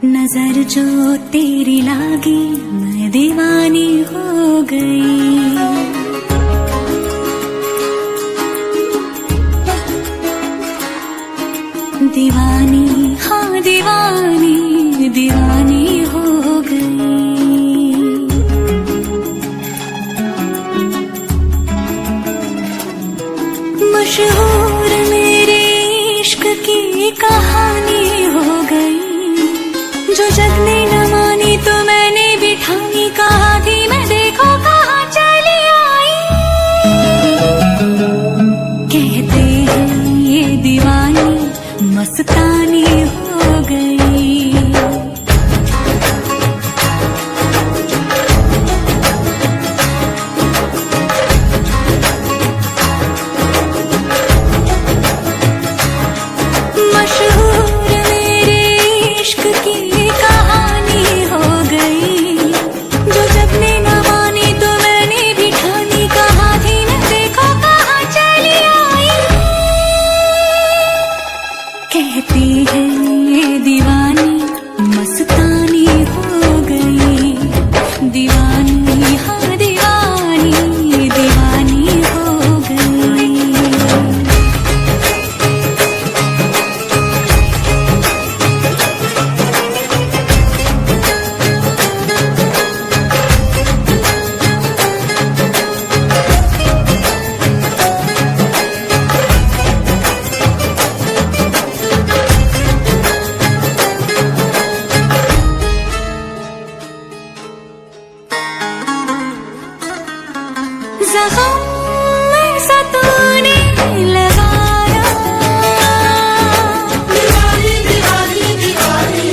नजर जो तेरी लागी मैं दीवानी हो गई। दीवानी हाँ दीवानी दीवानी हो गई। मशहूर मेरे इश्क की कहानी हो गई। जो जग ने न मानी तो मैंने भी ठानी। कहा थी मैं देखो कहाँ चली आई। कहते हैं ये दीवानी मस्तानी हो गई। मशहूर मेरे इश्क की कहानी हो गई। जो जब ने न मानी तो मैंने भी ठानी। कहा थी मैं देखो कहाँ चली आई। कहती है ये दीवानी मस्तानी हो गई। दीवानी हाँ दीवानी दीवानी हो गई। ज़ख्म ऐसा तूने लगाया। दीवानी दीवानी दीवानी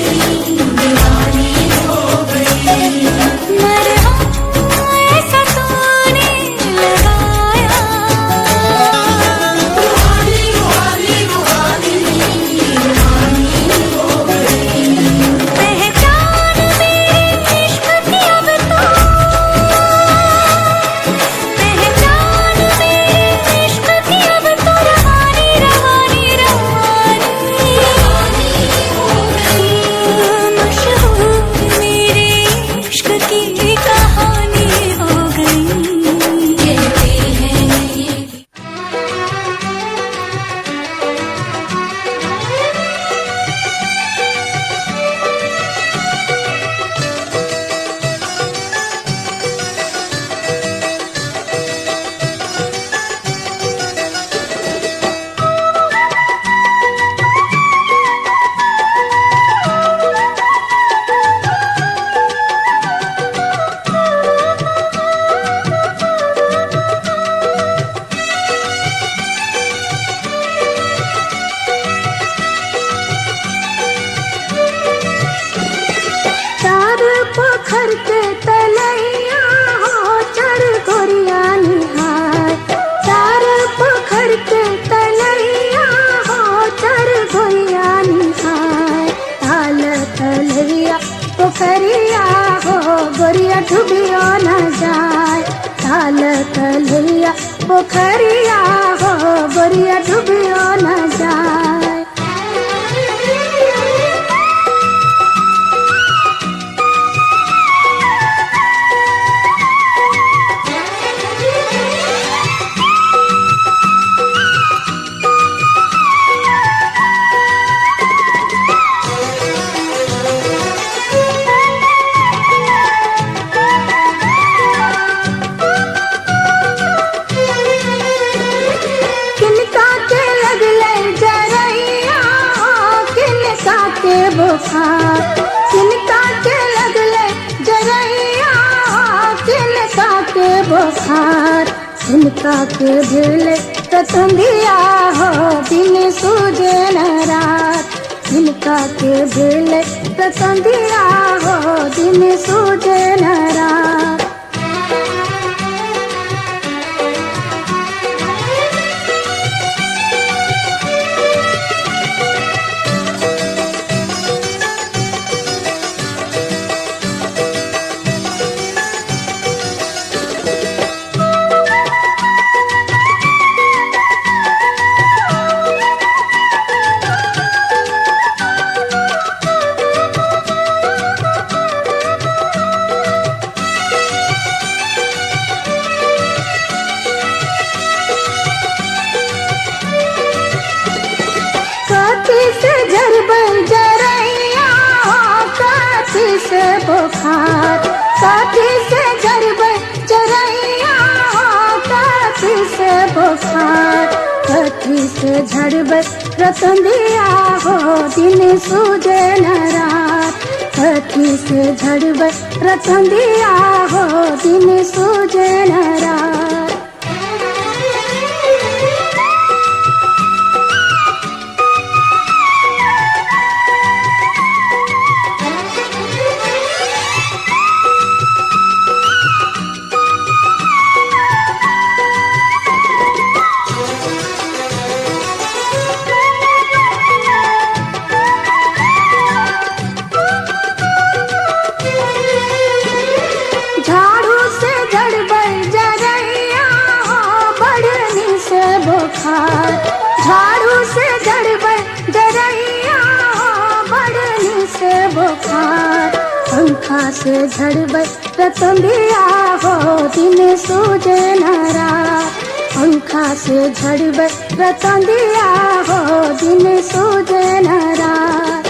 दीवानी हो गई। मरहम ऐसा तूने लगाया। रूहानी रूहानी रूहानी रूहानी हो गई। पहचान मेरे इश्क की अब तो तलैया पोखरिया हो गोरिया डूबियो न जाए। किनका के लगले जरैया किनका के बुखार किनका के भेले ततंदिया हो दिन सूझे न रात किनका के भेले ततंदिया हो दिन सूझे न रात। बुखार साथी से जरब जरैया काठी से बुखार काठी से झड़ब रतंदिया हो दिन सूझे न रात काठी से झड़ब रतंदिया हो दिन सूझे न रात। झाड़ू से जड़ब जरैया बढ़नी से बुखार पंखा से झड़ब रतंदिया हो दिन सूझे न रात पंखा से झड़ब रतंदिया हो दिन सूझे न रात।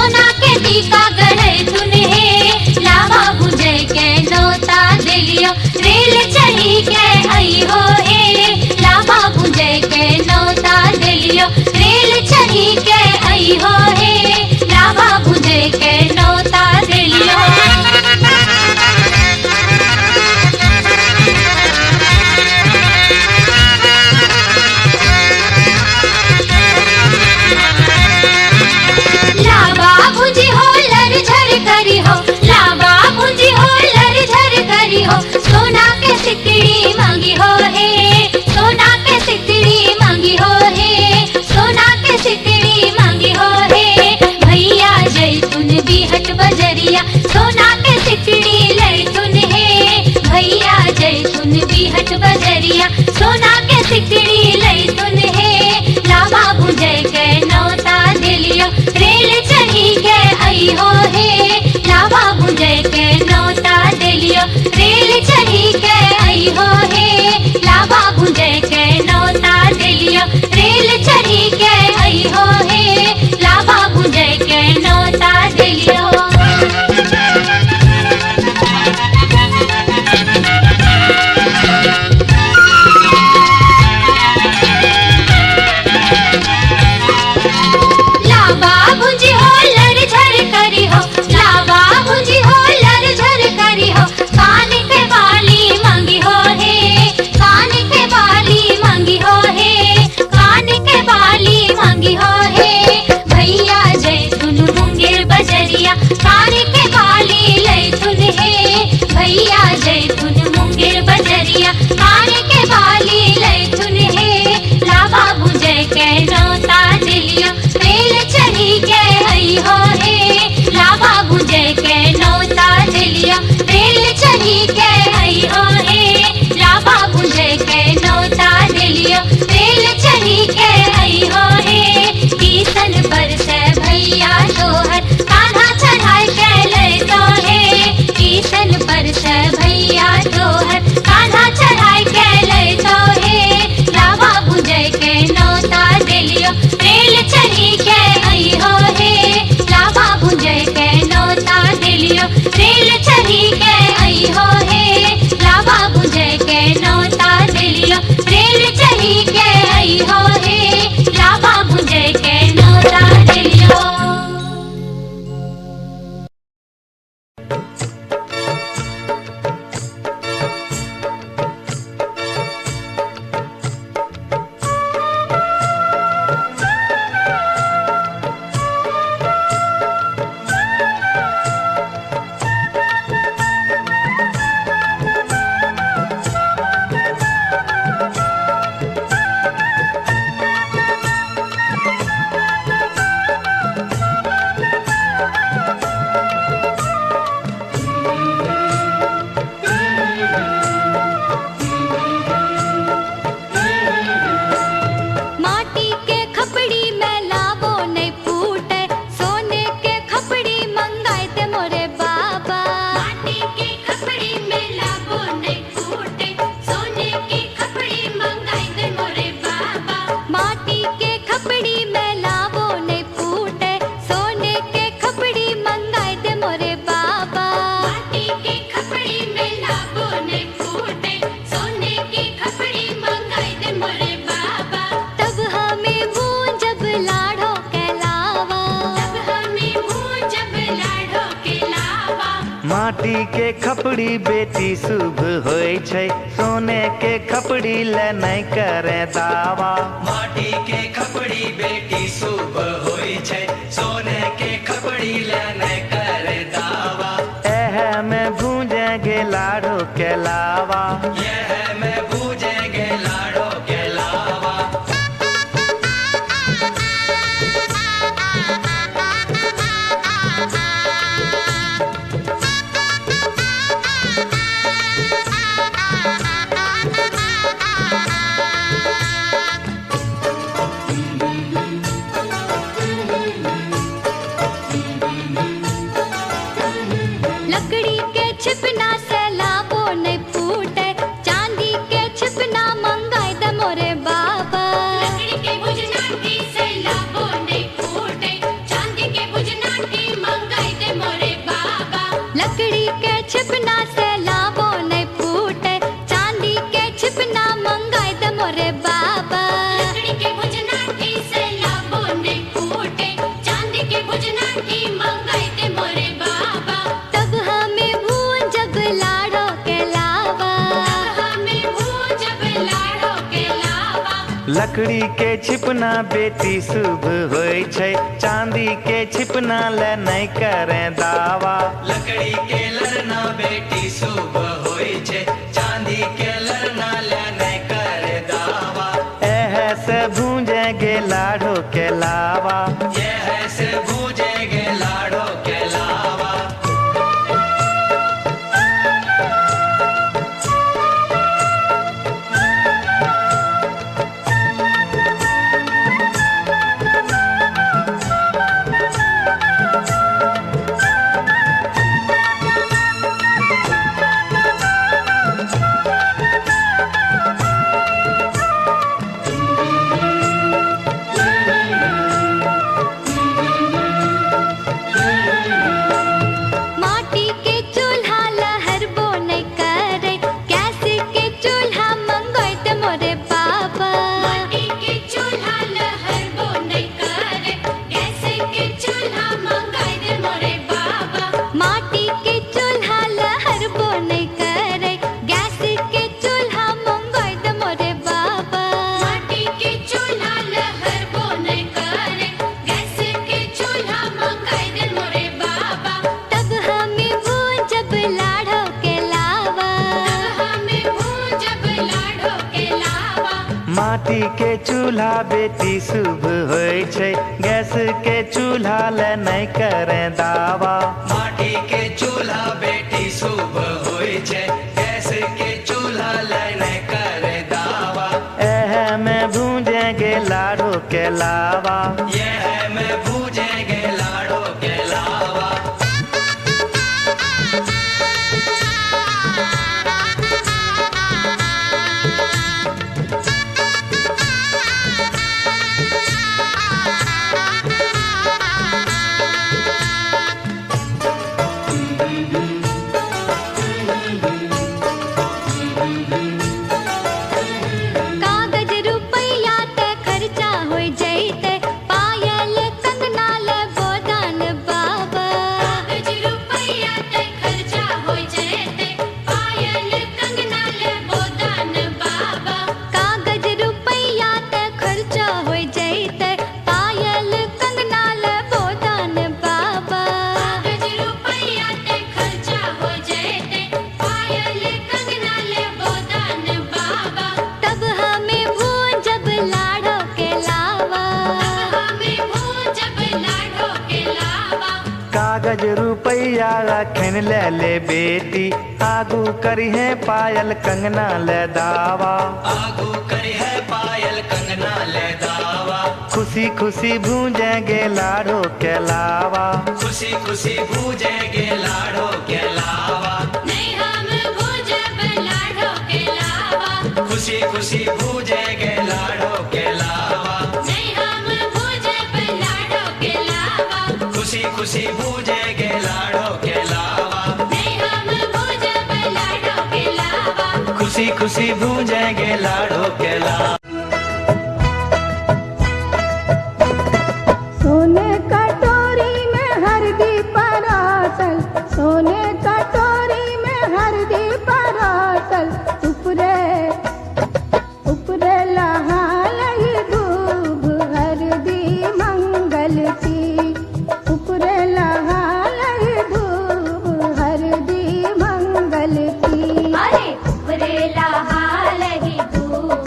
सोना के टीका गढ़े तुने लावा बुझे के नौता दिलियो रेल चढ़ी के आई हो हे लावा बुझे के नौता दिलियो रेल चढ़ी के आई हो हे लावा बुझे के नौता दिलियो लावा बुझी हो लर झर करी हो लावा बुझी हो लर झर करी हो सोना के सिकड़ी मांगी हो हे सोना के सिकड़ी मांगी हो हे सोना के सिकड़ी मांगी हो हे भैया जैतून बिहट बजरिया सोना के सिकड़ी लैतुन हे भैया जैतून बिहट बजरिया सोना के सिकड़ी लैतुन हे लावा बुझे के नौता दिलियो रेल चढ़ी के आई हो हे लावा बुझे के नौता दिलियो रेल चढ़ी के आई हो हे लावा बुझे के नौता दिलियो रेल चढ़ी के आई हो हे लावा बुझे के नौता दिलियो लावा बुझी हो लर झर करी हो लावा बुझी हो लर झर करी हो कान के बाली मांगी हो हे कान के बाली मांगी हो हे कान के बाली मांगी हो हे भैया जैतून मुंगेर बजरिया कान के बाली लैतुन हे भैया जैतून मुंगेर बजरिया कान के बाली लैतुन हे लावा बुझे के नौता दिलियो रेल चढ़ी के आई हो हे लावा बुझे के नौता दिलियो रेल चढ़ी के आई हो हे लावा बुझे के नौता दिलियो रेल चढ़ी के आई हो हे कीर्तन पर से भैया तोहर कान्हा चढ़ाई के ले तो हे कीर्तन पर से भैया तोहर कान्हा चढ़ाई के ले तो हे लावा बुझे के नौता दिलियो रेल चढ़ी के आई हो हे लावा बुझे के नौता दिलियो रेल चढ़ी के आई हो हे लावा बुझे के नौता दिलियो रेल चढ़ी के आई हो हे लावा बुझे के नौता दिलियो माटी के खपड़ी में लावो नहीं फूटे सोने के खपड़ी मंगाए ते मोरे बाबा माटी के खपड़ी में लावो नहीं फूटे सोने के खपड़ी मंगाए ते मोरे बाबा माटी के खपड़ी में लावो नहीं फूटे सोने के खपड़ी मंगाए ते मोरे बाबा माटी के खपड़ी में लावो नहीं फूटे सोने की खपड़ी मंगाए ते मोरे बाबा तब हमें मुँह जब लाड़ो के लावा तब हमें मुँह जब लाड़ो के लावा माटी के खपड़ी बेटी शुभ होय छै सोने के खपड़ी ले नहीं करे दावा माटी के खपड़ी बेटी शुभ होई छै सोने के खपड़ी ले नहीं करे दावा एह में भूंजे गे लाड़ो के लावा यह मैं बूझेंगे लाड़ो के लावा लकड़ी के छिपना बेटी शुभ होय छै, चांदी के छिपना ले नहीं करे दावा। लकड़ी के लड़ना बेटी शुभ होय छै, चांदी के लड़ना ले नहीं करे दावा। एह से भूंजेगे लाडो के लावा, यह से भूजेगे लाडो के लावा। माटी के चूल्हा लहर बो नहीं करे, कैसे के चूल्हा मंगोइत मोरे बाबा। माटी के चूल्हा लहर बो नहीं करे, कैसे के चूल्हा मंगोइत मोरे बाबा। माटी के चूल्हा लहर बो नहीं करे, गैस के चूल्हा मंगोइत मोरे बाबा। माटी के चूल्हा लहर बो नहीं करे, गैस के चूल्हा मंगोइत मोरे बाबा। तब हमें भूंजब लाडो के लावा, तब हमें भूंजब लाडो के लावा। माटी के चूल्हा बेटी शुभ होय छै, गैस के चूल्हा ले नहीं करे दावा। माटी के चूल्हा बेटी शुभ होय छै, गैस के चूल्हा ले नहीं करे दावा। एह में भूंजेगे लाडो के लावा। यह में भूजेगे लाडो के लावा। कागज रुपया ते खर्चा होय जैते, पायल कंगना ले गोदान बाबा। कागज रुपया ते खर्चा होय जैते, पायल कंगना ले गोदान बाबा। कागज रुपया ते खर्चा होय जैते, पायल कंगना ले गोदान बाबा। कागज रुपया ते खर्चा होय जैते, पायल कंगना ले गोदान बाबा। तब हमें भूंजब लाडो के लावा, तब हमें भूंजब लाडो के लावा। कागज रुपया रखन ले बेटी, आगू करी है पायल कंगना ले दावा। आगू करी है पायल कंगना ले दावा। खुशी खुशी भूंजेगे लाडो के लावा। खुशी खुशी भूजेगे लाडो के लावा। नहीं हम भूंजब लाडो के लावा, खुशी खुशी भूजेगे लाडो के लावा। नहीं हम भूंजब लाडो के लावा। खुशी खुशी भूजेगे लाडो के लावा। नहीं हम भूंजब लाडो के लावा। खुशी खुशी भूजेगे लाडो के लावा। सोने कटोरी में हरदी परासल, सोने कटोरी में हरदी परासल। उपरे उपरे लहा लही दूब हरदी मंगल की। उपरे लहा लही दूब हरदी मंगल की। अरे उपरेला हाल ही धूप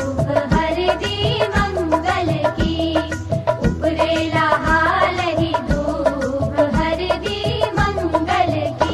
हरदी मंगल की। उपरेला हाल ही धूप हरदी मंगल की।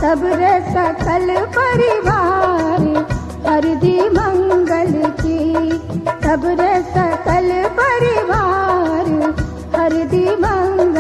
सबरे सकल परिवार हरदी मंगल की, सबरे सकल परिवार हरदी मंगल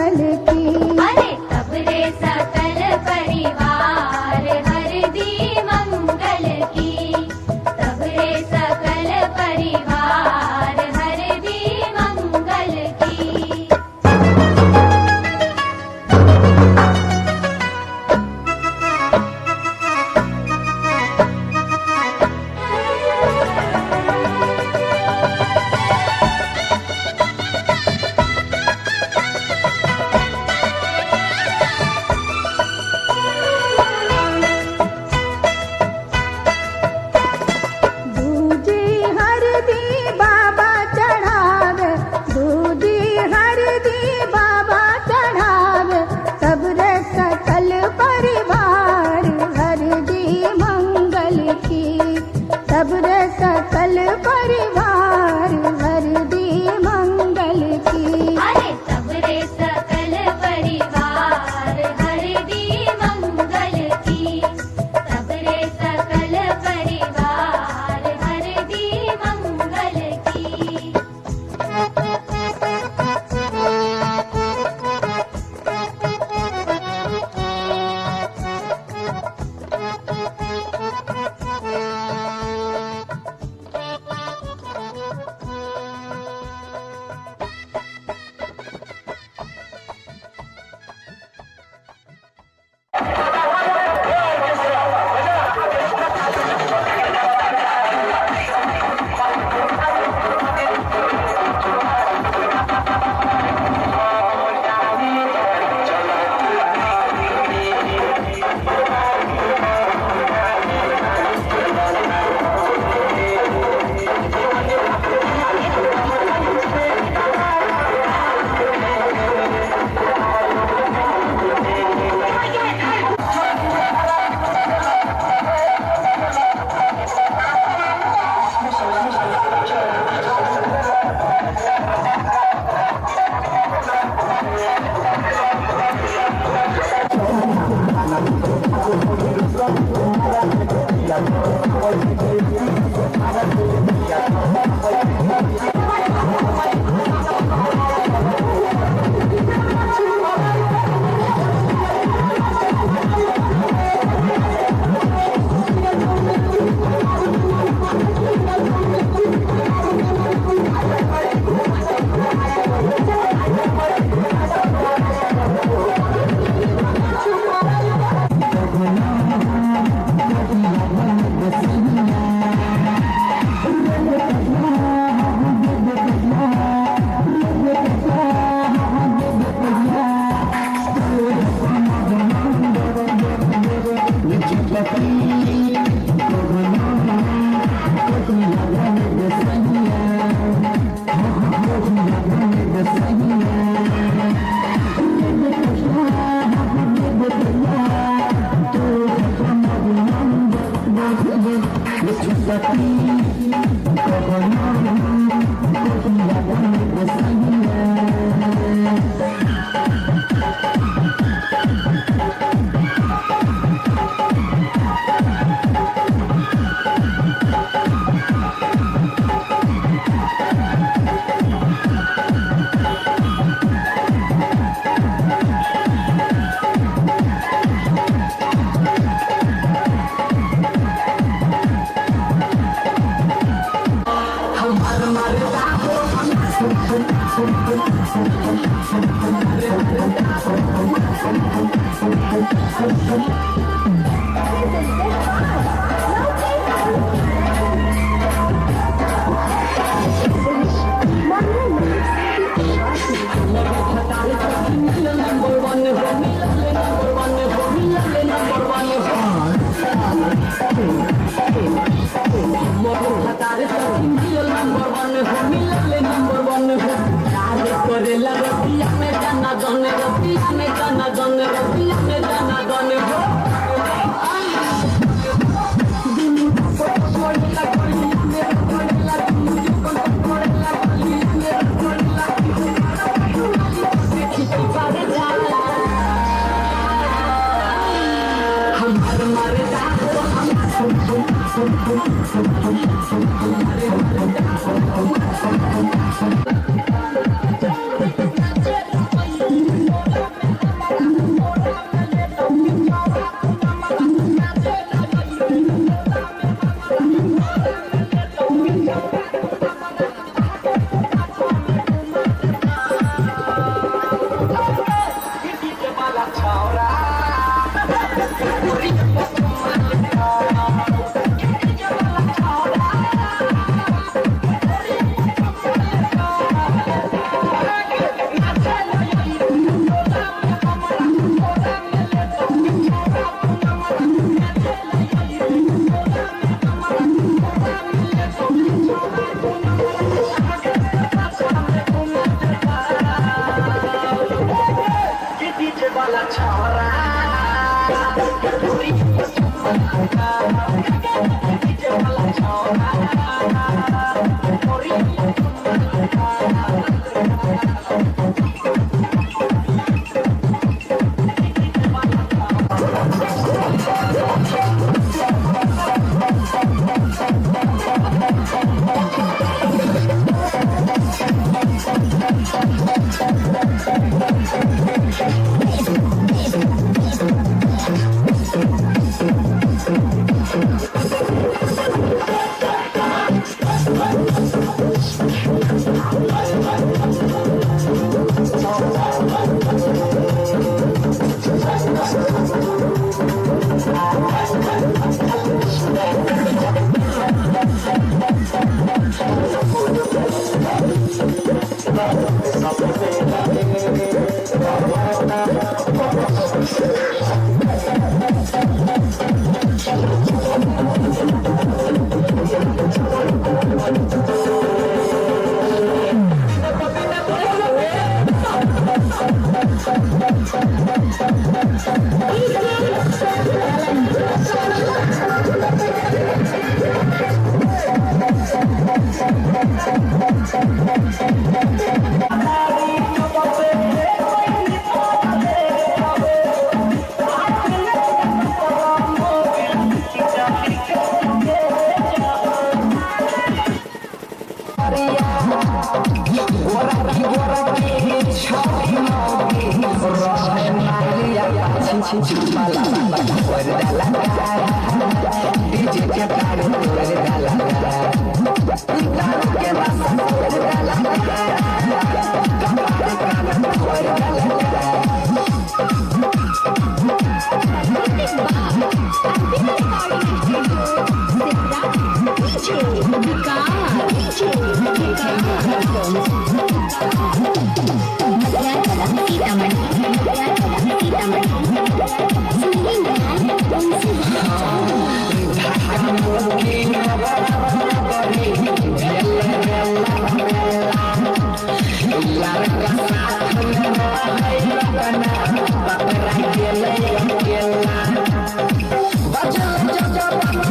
बजा बजा बजा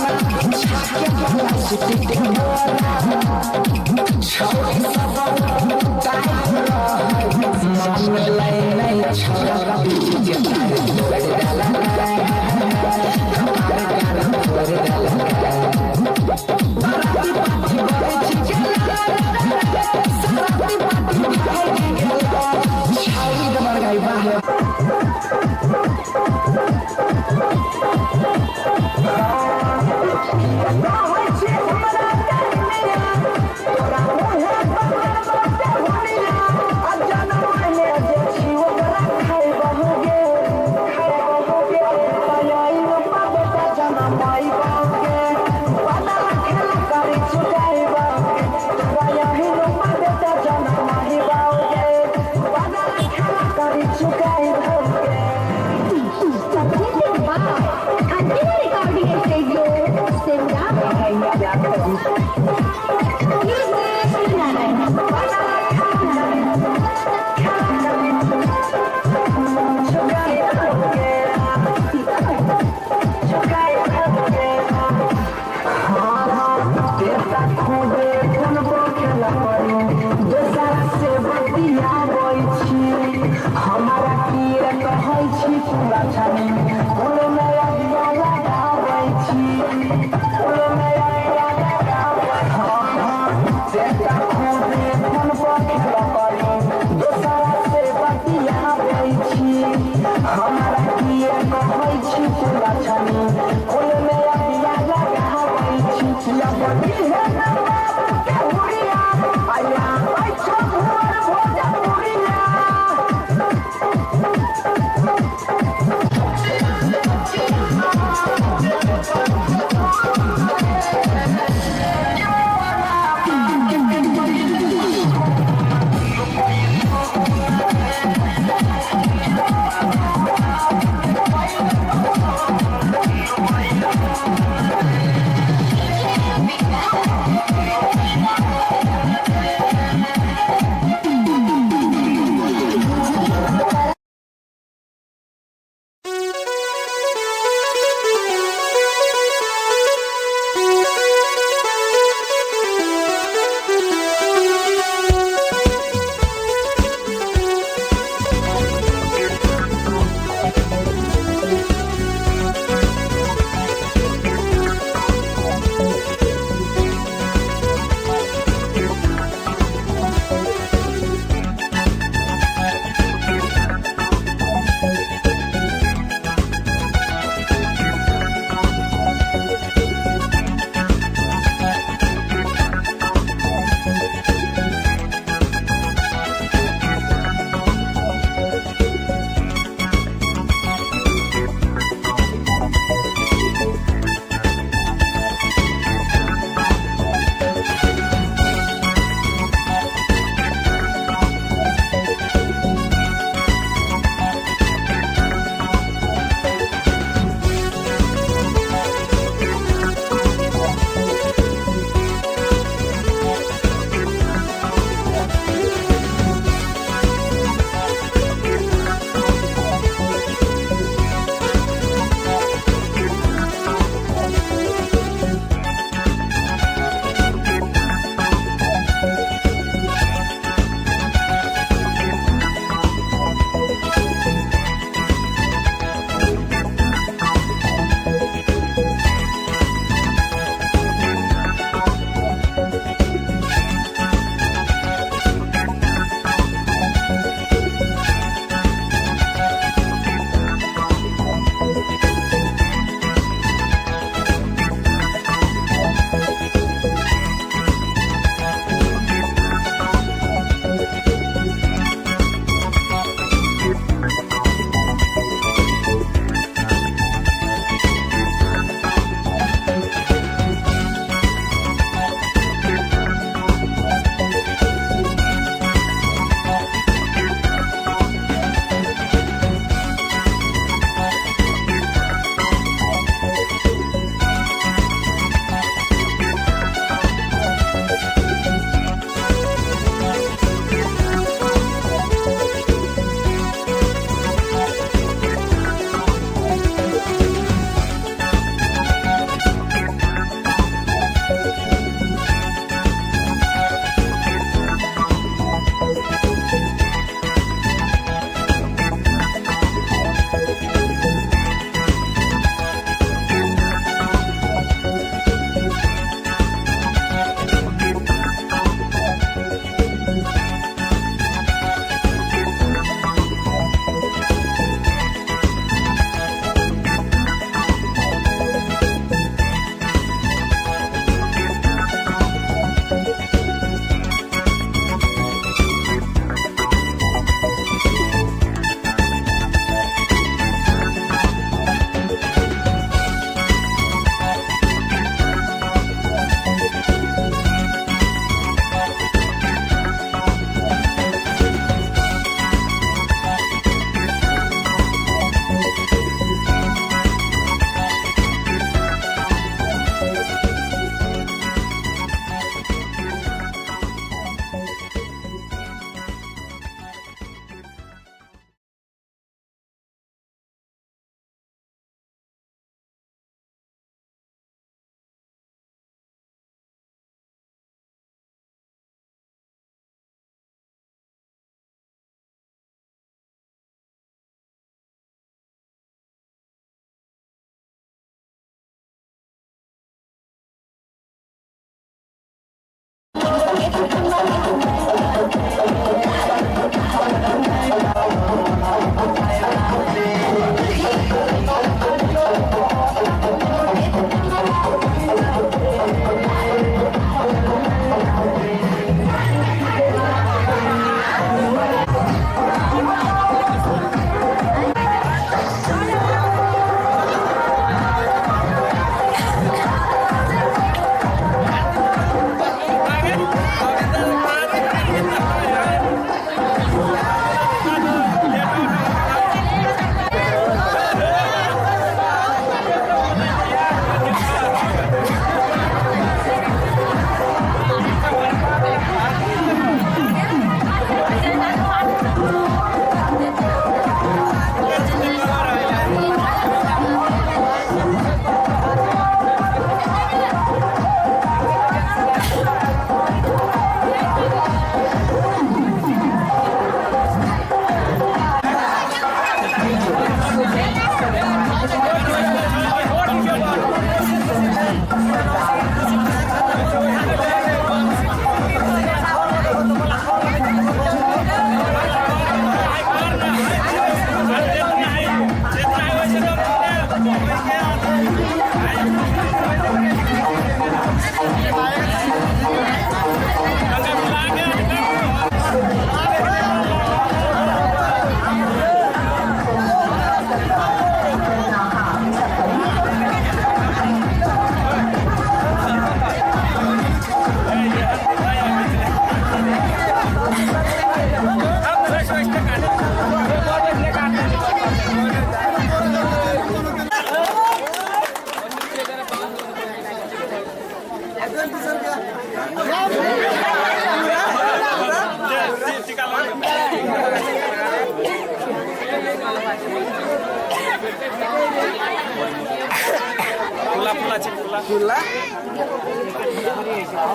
बजा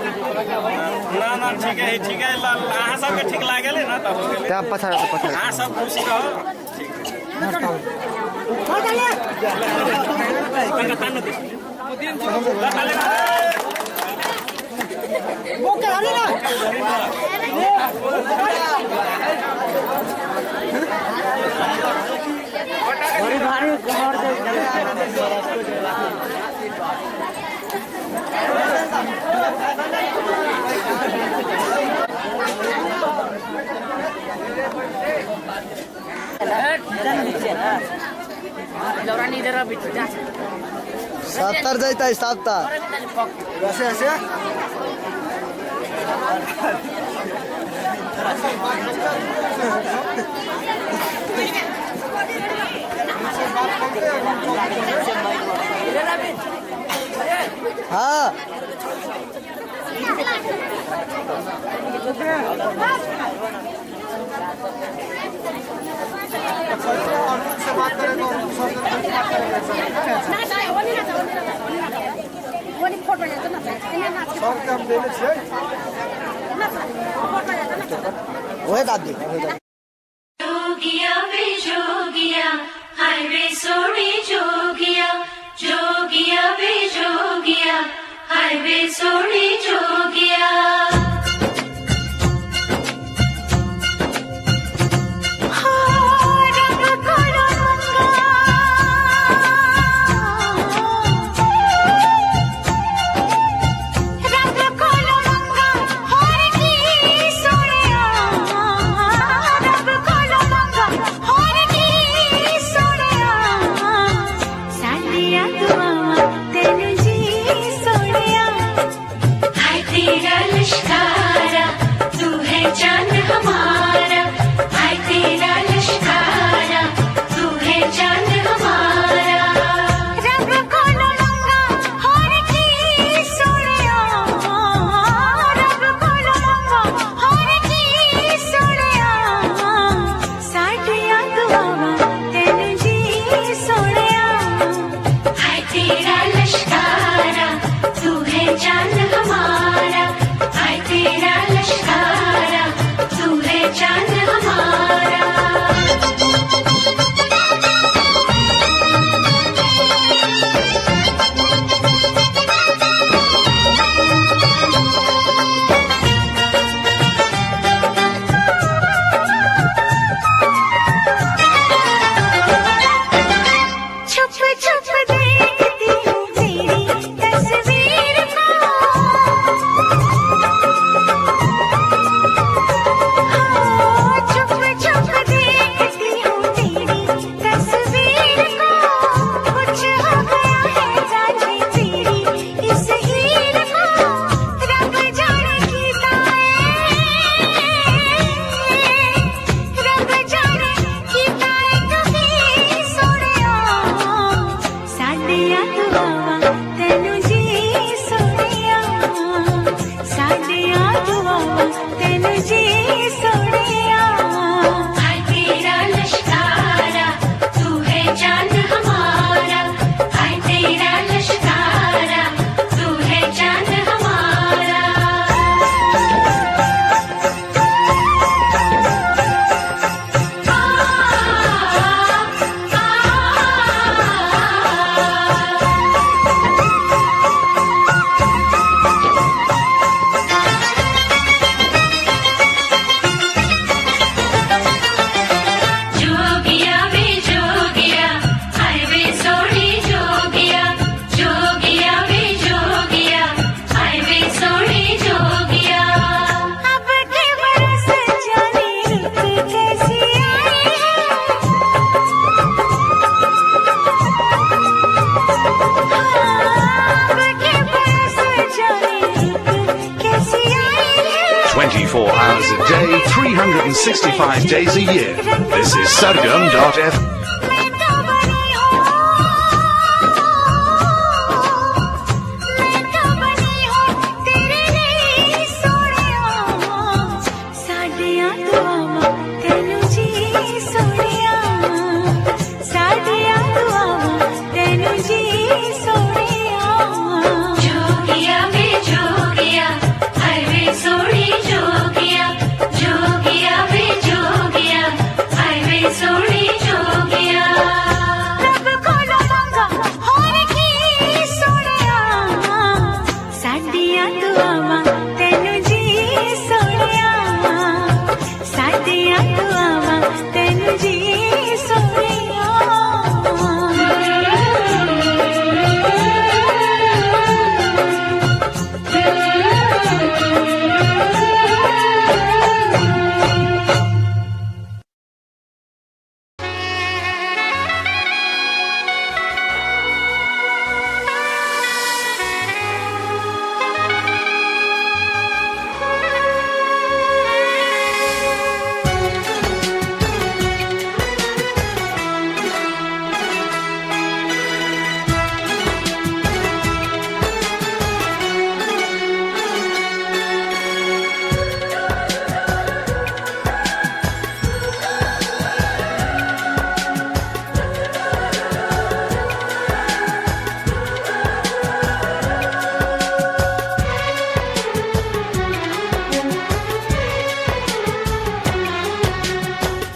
ना ना ठीक है अहाँ सबके ठीक लागल है ना तब हो गेलै क्या पछाड़ अहाँ सब खुशी रहो सत्तर जाता है 70 ऐसे ऐसे हाँ वही दादी जोगिया वे जोगिया हाय वे सोनी जोगिया जोगिया वे जोगिया हाय वे सोनी जोगिया हाय day 365 days a year. This is Sargam.f.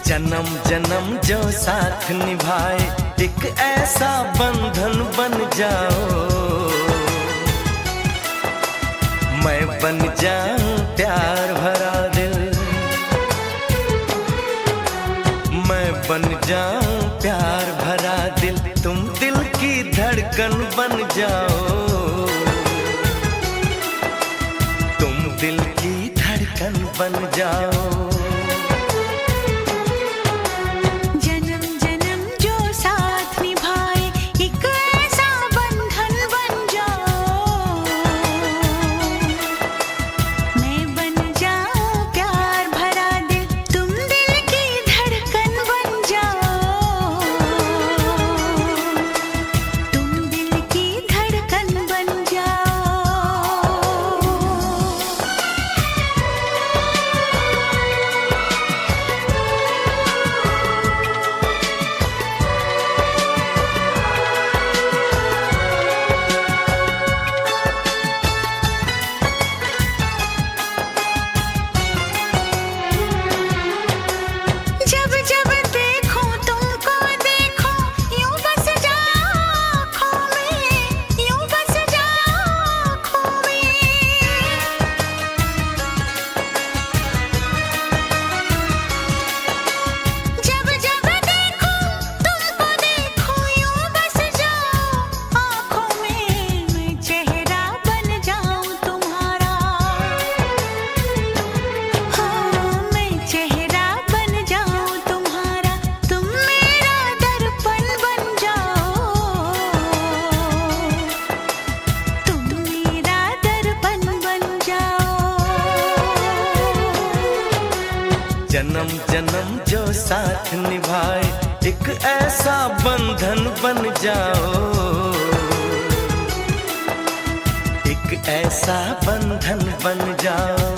जन्म जन्म जो साथ निभाए एक ऐसा बंधन बन जाओ, मैं बन जाऊं प्यार भरा दिल, मैं बन जाऊं प्यार भरा दिल, तुम दिल की धड़कन बन जाओ, तुम दिल की धड़कन बन जाओ। जन्म जन्म जो साथ निभाए एक ऐसा बंधन बन जाओ, एक ऐसा बंधन बन जाओ।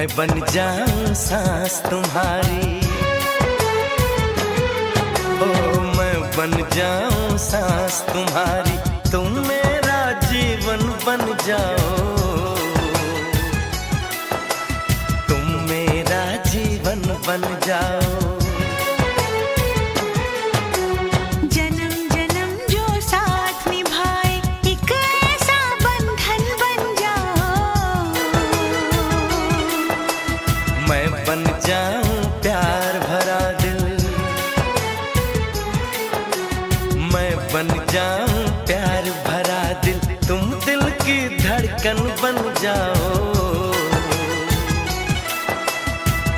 मैं बन जाऊं सांस तुम्हारी, ओ मैं बन जाऊं सांस तुम्हारी, तुम मेरा जीवन बन जाओ, तुम मेरा जीवन बन जाओ। जन्म जन्म जो साथ निभाए एक ऐसा बंधन बन जाओ, मैं बन जाऊं प्यार भरा दिल, मैं बन जाऊं प्यार भरा दिल, तुम दिल की धड़कन बन जाओ,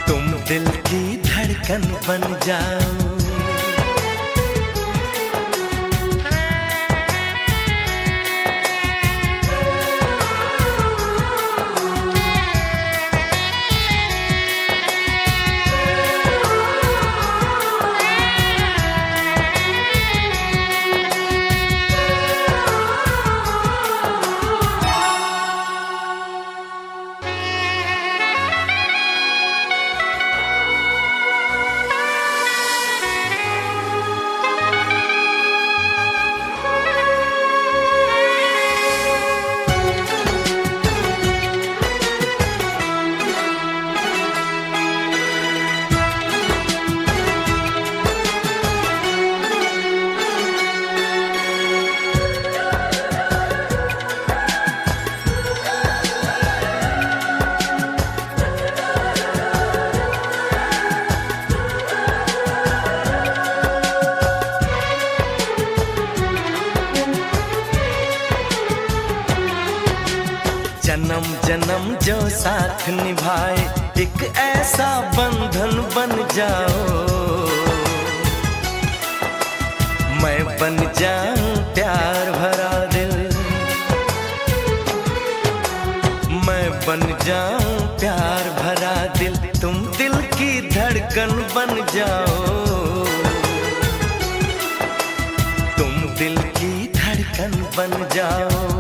तुम दिल की धड़कन बन जाओ। जन्म जन्म जो साथ निभाए एक ऐसा बंधन बन जाओ, मैं बन जाऊं प्यार भरा दिल, मैं बन जाऊं प्यार भरा दिल, तुम दिल की धड़कन बन जाओ, तुम दिल की धड़कन बन जाओ।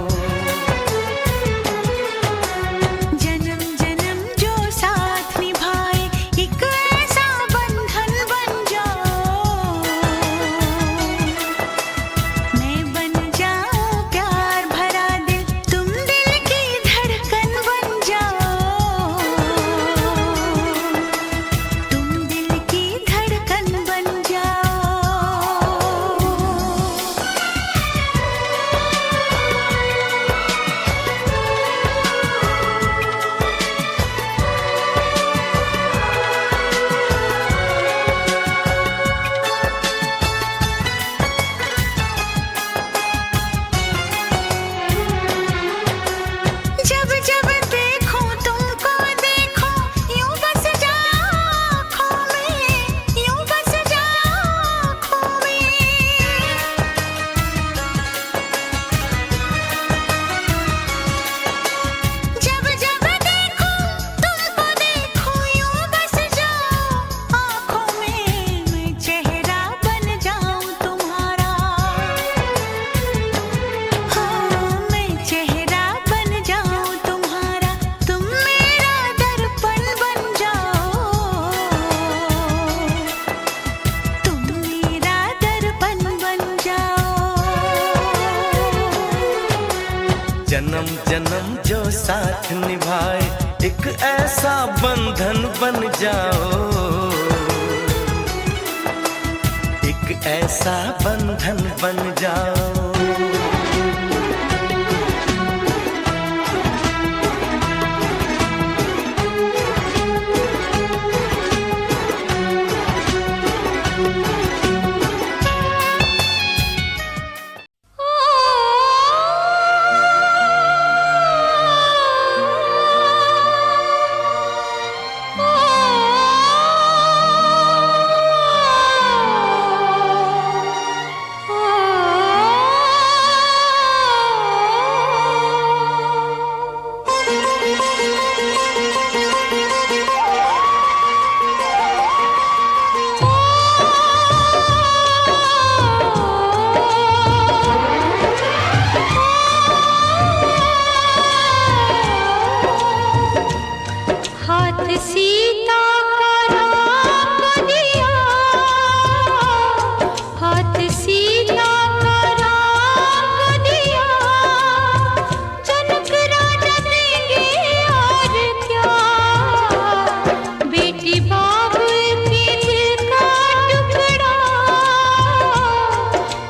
जन्म जन्म जो साथ निभाए एक ऐसा बंधन बन जाओ, एक ऐसा बंधन बन जाओ। ओ सीता का राम को दिया, हाथ सीता का राम को दिया, जनक राजा देंगे और क्या, बेटी बाबुल के दिल का टुकड़ा,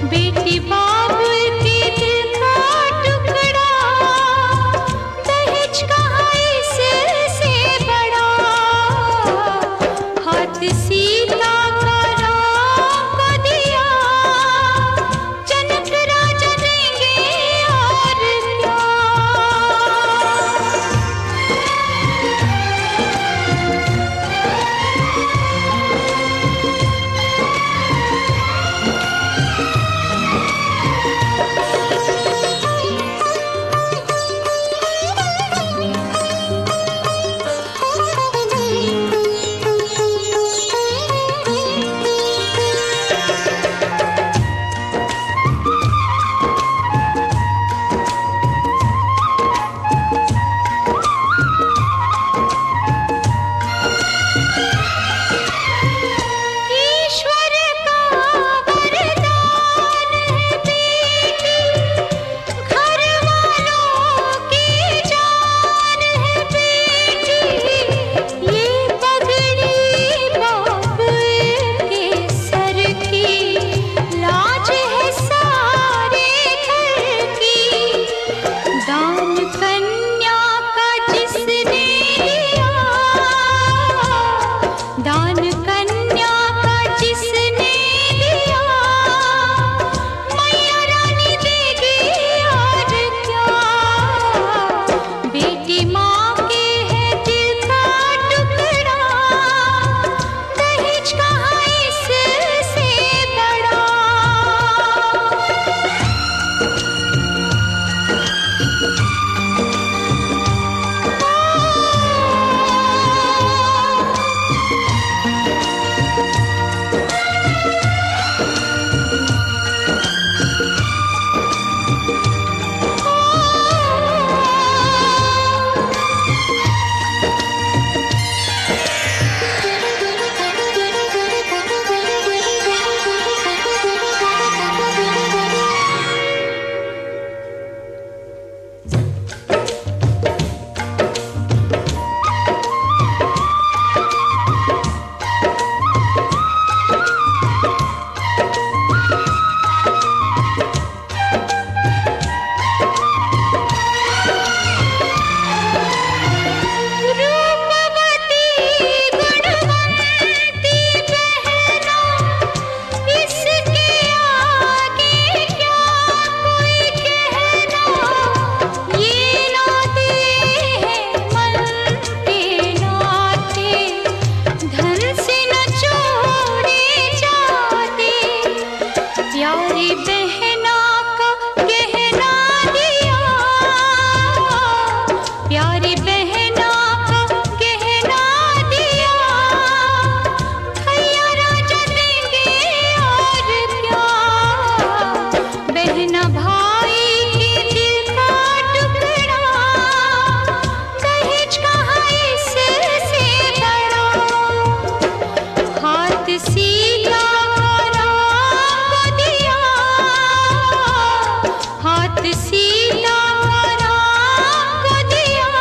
बेटी बाबुल के दिल का टुकड़ा, दहेज कहाँ इससे बड़ा, हाथ सीता का राम को दिया, जनक राजा देंगे और क्या। ईश्वर का वरदान है बेटी, घर वालों की जान है बेटी, ये पगड़ी बाबुल के सर की, लाज है सारे घर की, दान कन्या का जिसने लिया, दान कन्या का जिसने लिया, मैया रानी देगी और क्या, बेटी माँ के है दिल का टुकड़ा, दहेज कहाँ इससे बड़ा। रूपवती गुणवंती बहना, इसके आगे क्या कोई कहना, ये नाते हैं मन के नाते, धन से न जोड़े जाते, प्यारी बहना का कहना दिया, प्यारी बहना का कहना दिया, भैया राजा देंगे और क्या, बहना भाई के दिल का टुकड़ा, दहेज कहाँ इससे बड़ा, हाथ सीता का राम को दिया, हाथ सीता का राम को दिया,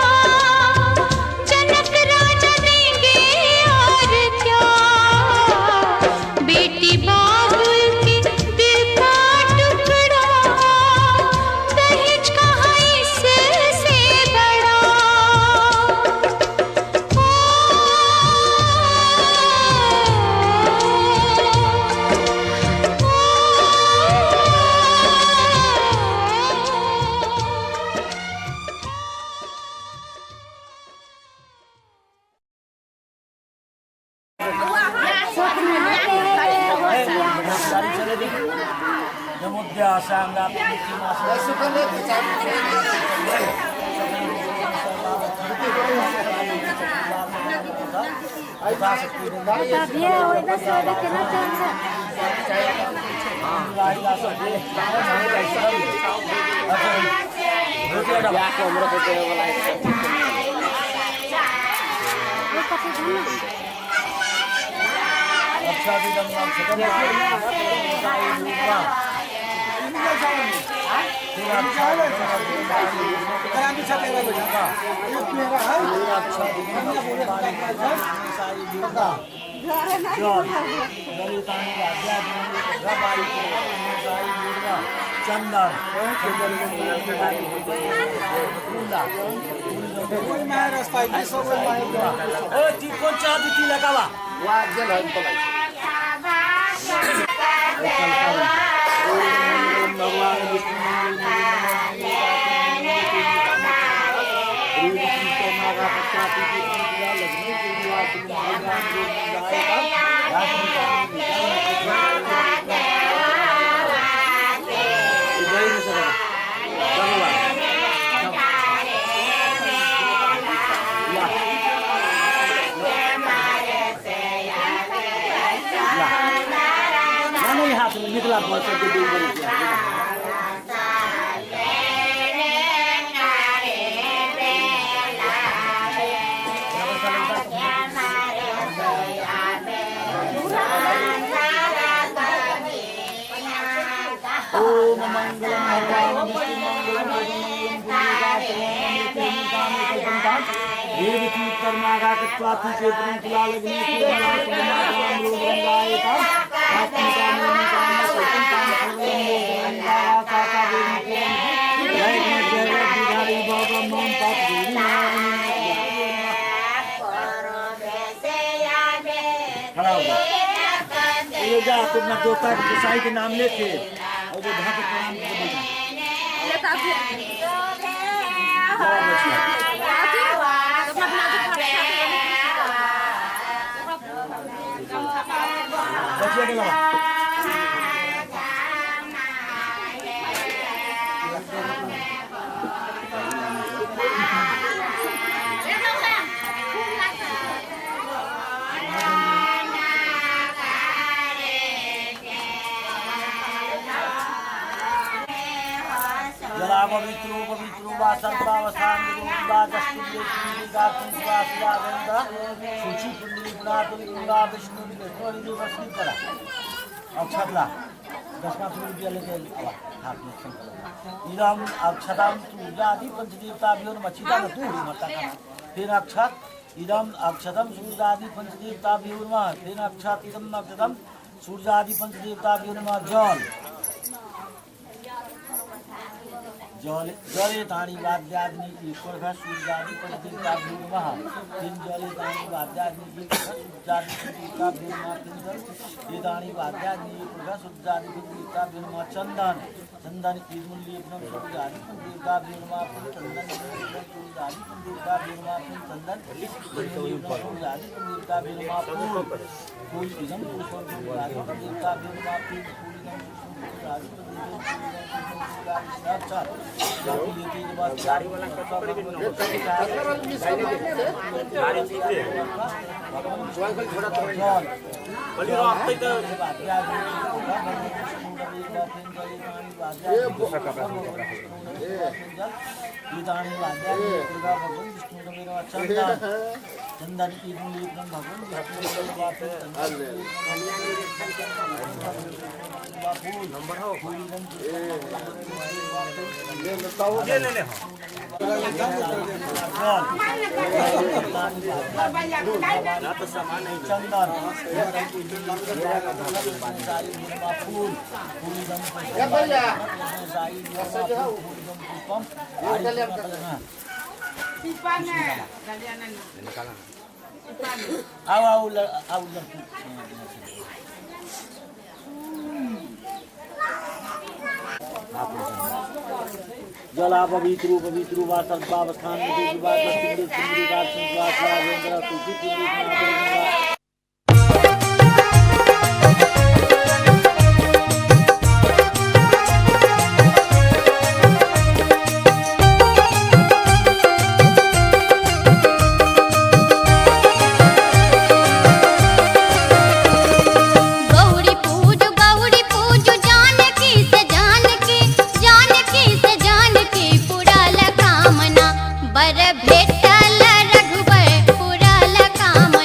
जनक राजा देंगे और क्या, बेटी बाबुल के दिल का टुकड़ा, दहेज कहाँ इससे बड़ा। अपना दोता के गोसाई के नाम लेके और जो वहाँ पे प्रणाम पवित्रो पवित्रो वा सर्वावस्थान वा सूची पुण्यपुरा विष्णु वस्ती करा अक्षतला 10 रुपया लेके हाथ में इदम अक्षतम सूर्यादि पंचदेवताभ्यो मचिता न तू मता फिर अक्षत इदम अक्षतम सूर्यादि पंचदेवताभ्यो नमः फिर अक्षत इदम अक्षतम सूर्यादि पंचदेवताभ्यो नमः जल जले ताणी वाद्याग्नि ईश्वर का सूर्यादि पंचदेवताभ्यो नमः तीन जले ताणी वाद्याग्नि ईश्वर सूर्यादि पंचदेवताभ्यो नमः तीन जल ये ताणी वाद्याग्नि ईश्वर का सूर्यादि पंचदेवताभ्यो नमः चंदन चंदन ईदमुल्लेपनम सूर्यादि पंचदेवताभ्यो नमः चंदन सूर्यादि पंचदेवताभ्यो नमः चंदन सूर्यादि पंचदेवताभ्यो नमः फूल इदम पुष्पम सूर्यादि पंचदेवताभ्यो नमः फूल इदम सूर्यादि अच्छा गाड़ी वाला चंदन की नंबर हो तो सामान नहीं चंदन जला पवित्र पवित्र वा सर्वावस्थान भेटल रघुबर पुरल कामना।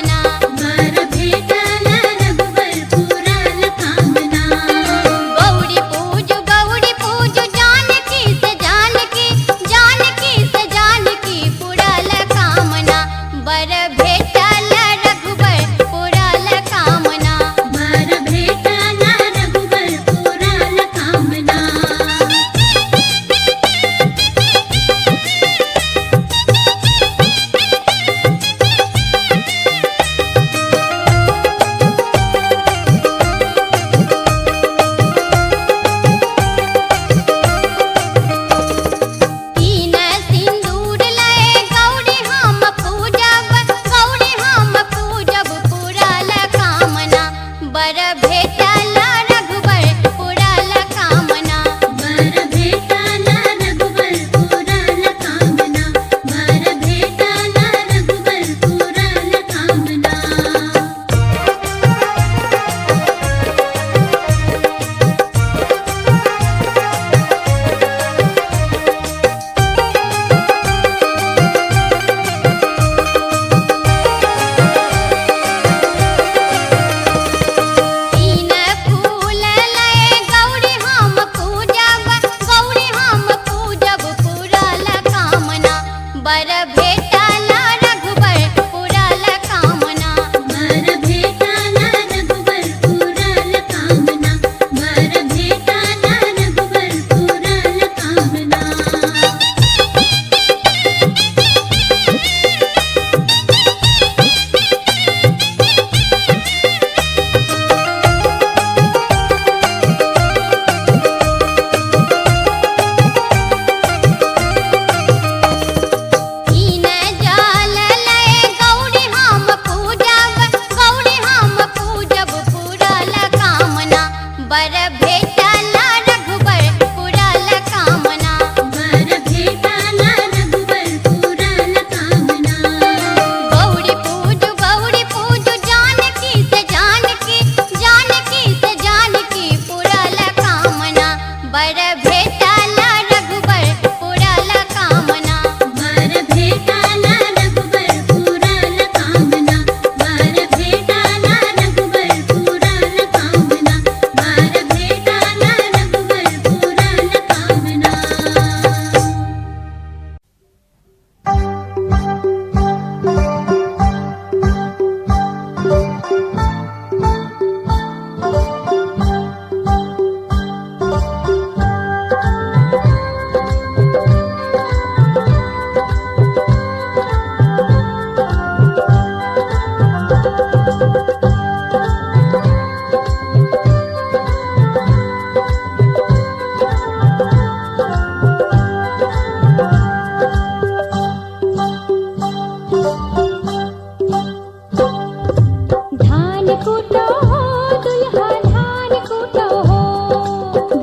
कूटो हो दुल्हा धान कूटो हो,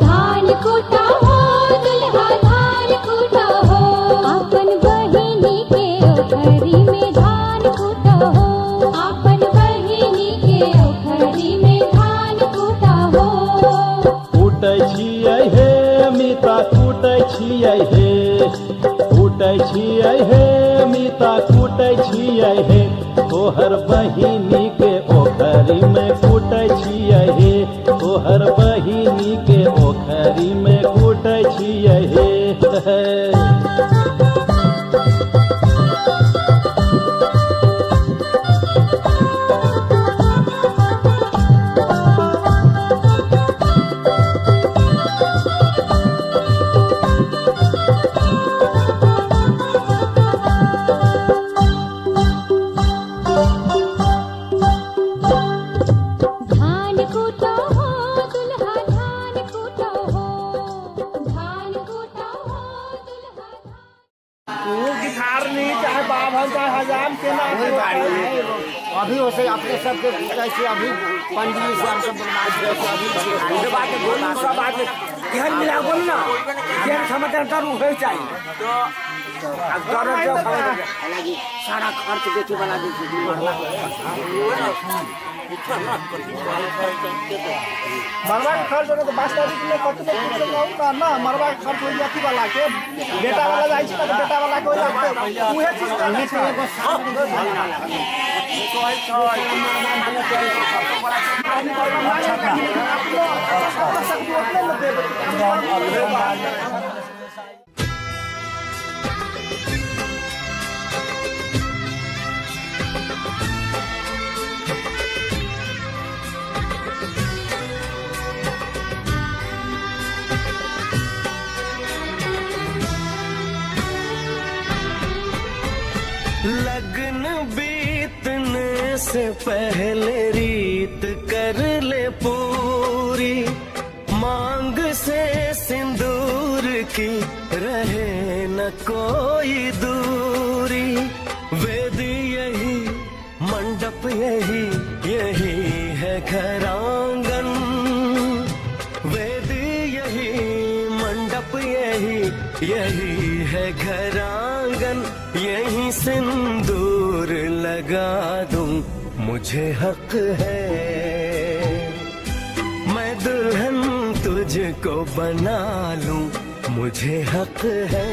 धान कूटो हो दुल्हा धान कूटो हो, अपन बहिनी के ओखरी में धान कूटो हो, अपन बहिनी के ओखरी में धान कूटो हो। कूटै छियै हे मीता कूटै छियै हे, कूटै छियै हे मीता कूटै छियै हे, तोहर बहिनी के ओखरी में कूटै छियै हे, तोहर बहिनी के ओखरी में कूटै छियै हे। धान कूटो हो दुल्हा धान कूटो हो, धान कूटो हो दुल्हा धान। गिटार नहीं चाहे बाभन चाहे हजाम के ना अभी वैसे अपने सबके कैसे अभी पंडित से हम सब बदमाश जैसे अभी ये बात है बोल सब बात है केहन मिला बोल ना केहन समाचार तर हो चाहिए तो अगर जो हालांकि सारा खर्च देखे वाला देखिए मरवा के खर्च होने तो 22 तारीख में कतने कुछ जाऊंगा ना मरवा के खर्च हो जाती वाला के बेटा वाला जाई छी ना तो बेटा वाला कोई लगते उहे चीज करने से एगो लगन बीतने से पहले रीत कर ले पूरी, मांग से सिंदूर की रहे न कोई दूरी, वेद यही मंडप यही यही है घरांगन, वेद यही मंडप यही यही है घरांगन, यही सिंदूर लगा दूं मुझे हक है, मैं दुल्हन तुझको बना लूं मुझे हक है।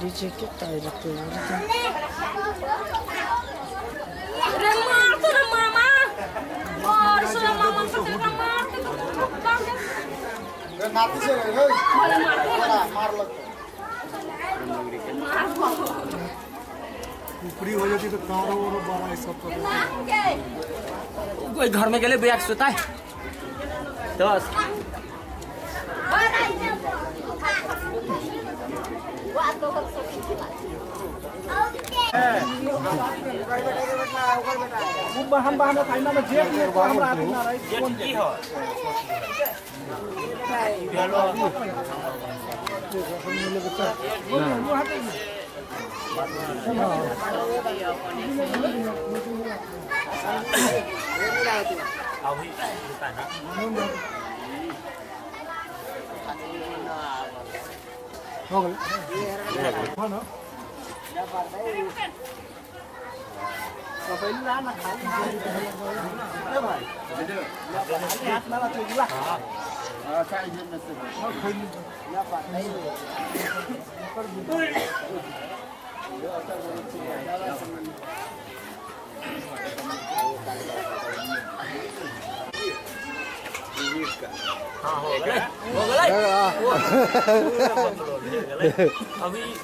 डीजे के टायर पे ऊपरी हो जाती तो कारो और बड़ा सब कोई घर में गेले बैग सोता है 10 हम बाहर में खाना में जेब में को हमरा आदमी ना रही कौन की हो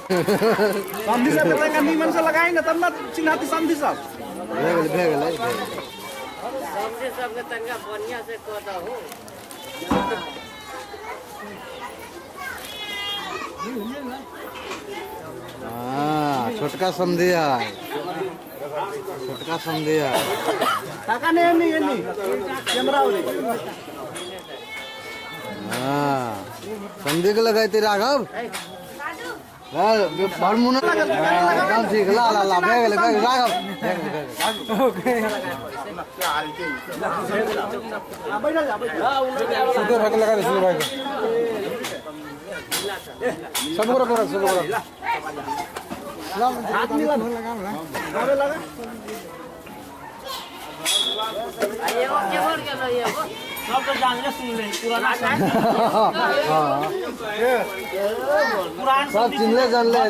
समधी से बोलेंगे नीमन से लगाएंगे तब ना चिन्हाती समधी सब छोटका समझिया टाका नहीं कैमरा समझी के लगाई थी राघव फार्मूला ठीक ला बैग राघव लगा दे भाई सब सब तो जाने सुन ले पुराना सब चिन्हले जान ले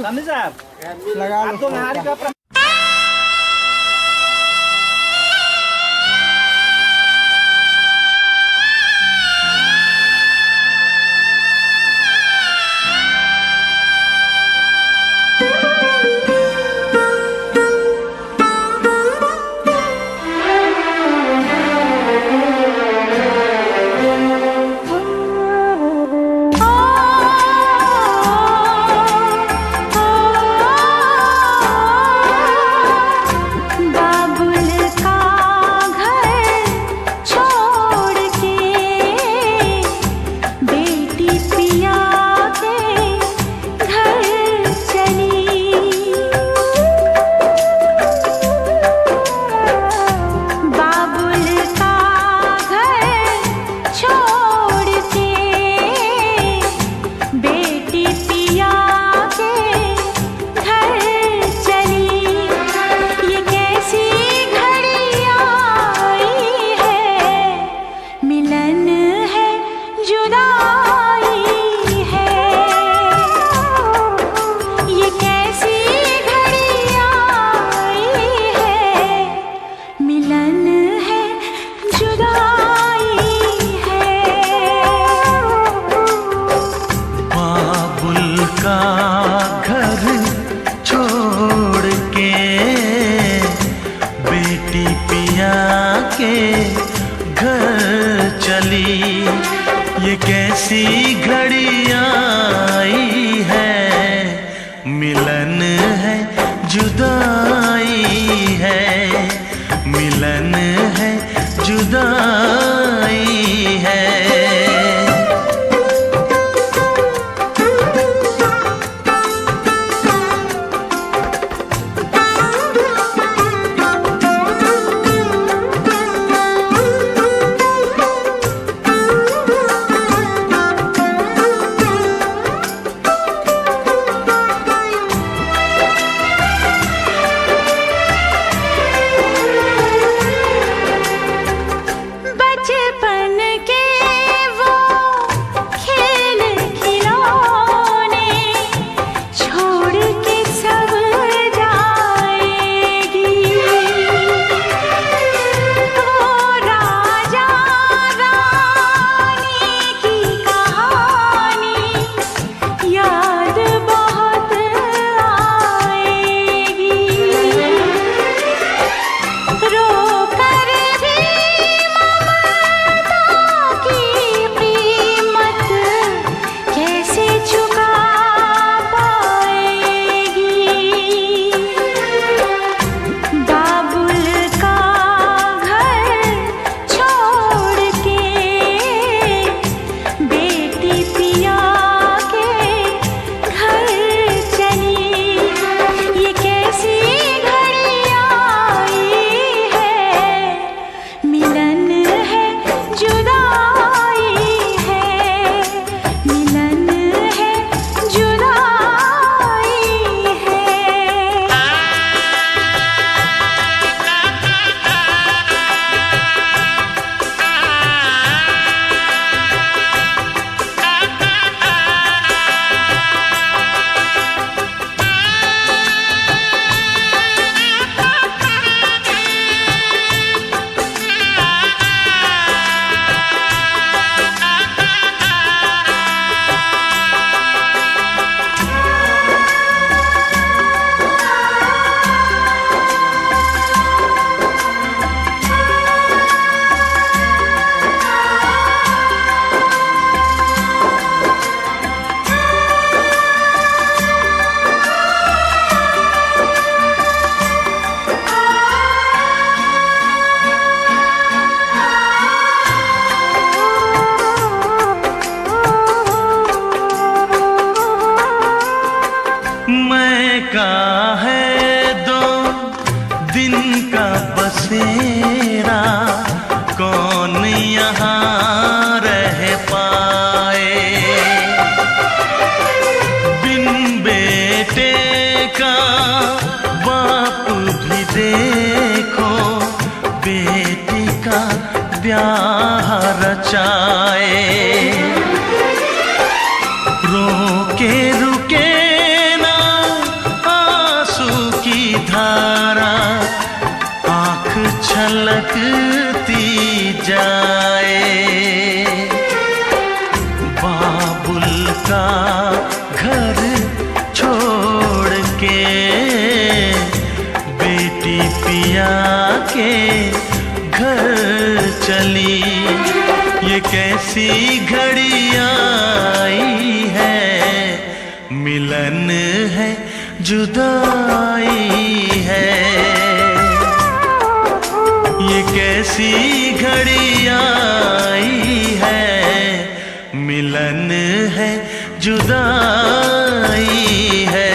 समझी साहब लगा तो नहारी का ये कैसी घड़ियां आई है, मिलन है जुदाई है, मिलन है जुदाई है। देखो बेटी का ब्याह रचाए, रोके रुके ना आंसू की धारा, आँख छलकती जाए। बाबुल का घर छोड़ के बेटी पिया के घर चली, ये कैसी घड़ी आई है, मिलन है जुदाई है। ये कैसी घड़ी आई है, मिलन है जुदाई है।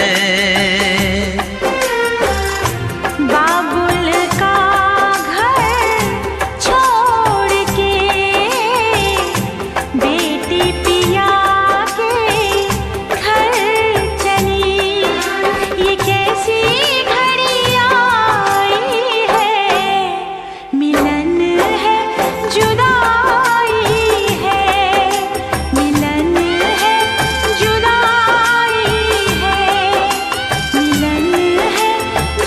बाबुल का घर छोड़ के बेटी पिया के घर चली, ये कैसी घड़ी आई है, मिलन है जुदाई है, मिलन है जुदाई है, मिलन है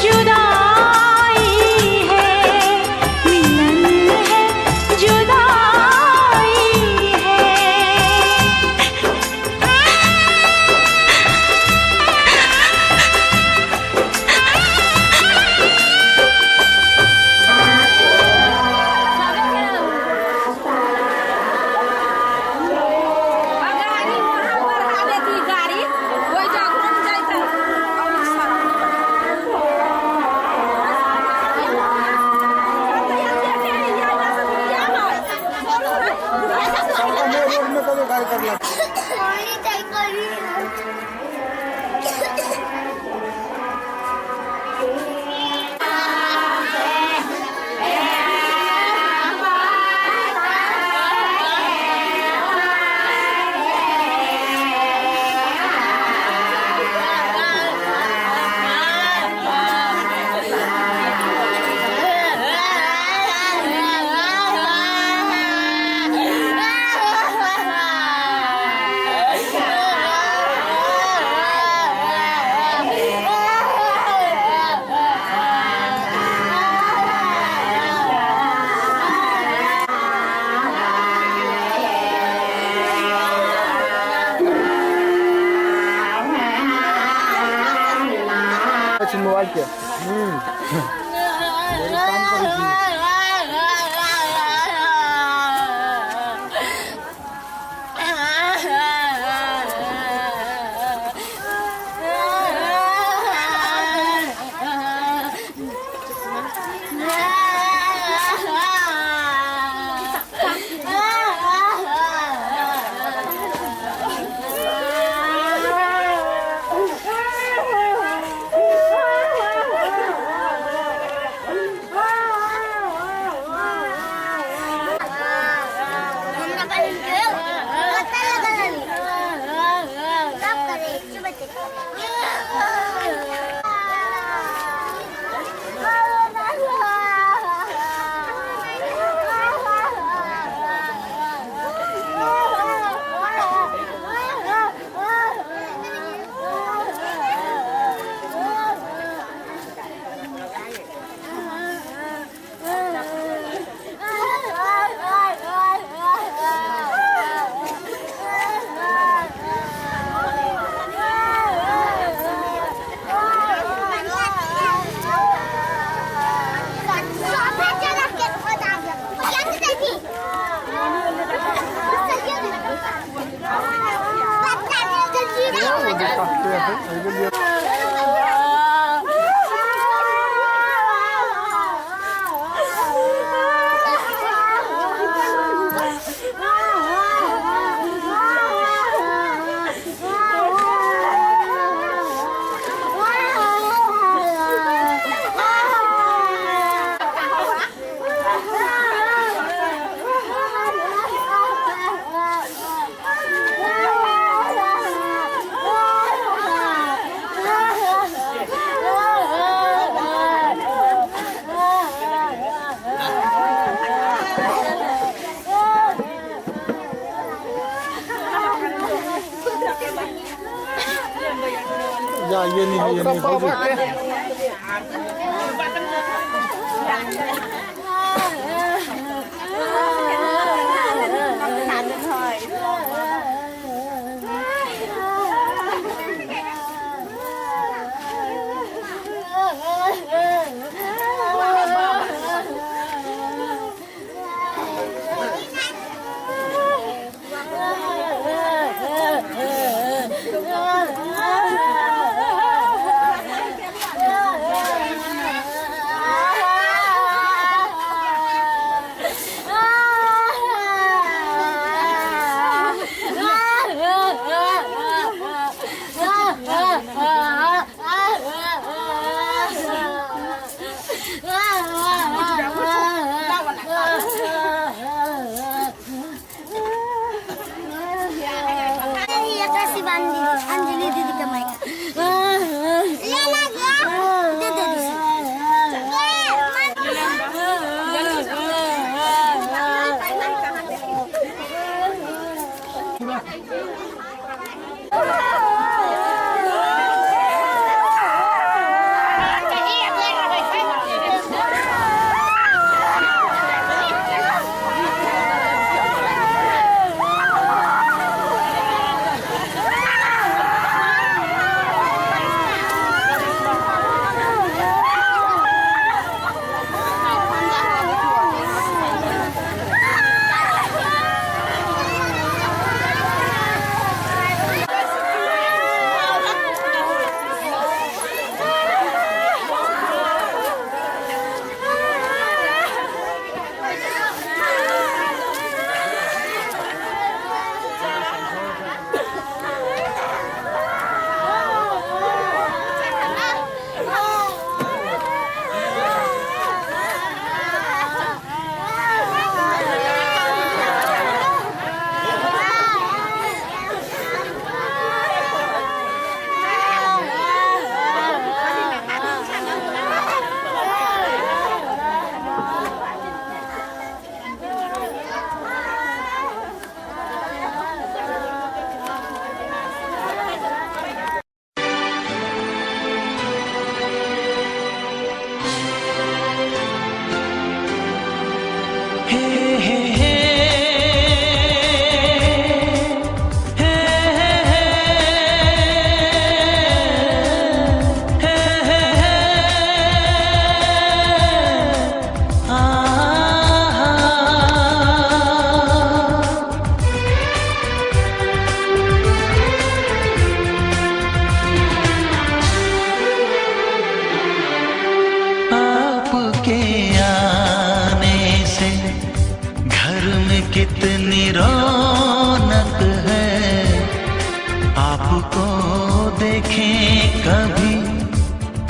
जुदाई है, मिलन है जुदाई है। रोड में कभी गाय कर ला मोबाइल के भैया ये नहीं है, ये नहीं बाबा है। के अंजलि दीदी का माइक ले ला गया दे दे कितनी रौनक है, आपको देखें कभी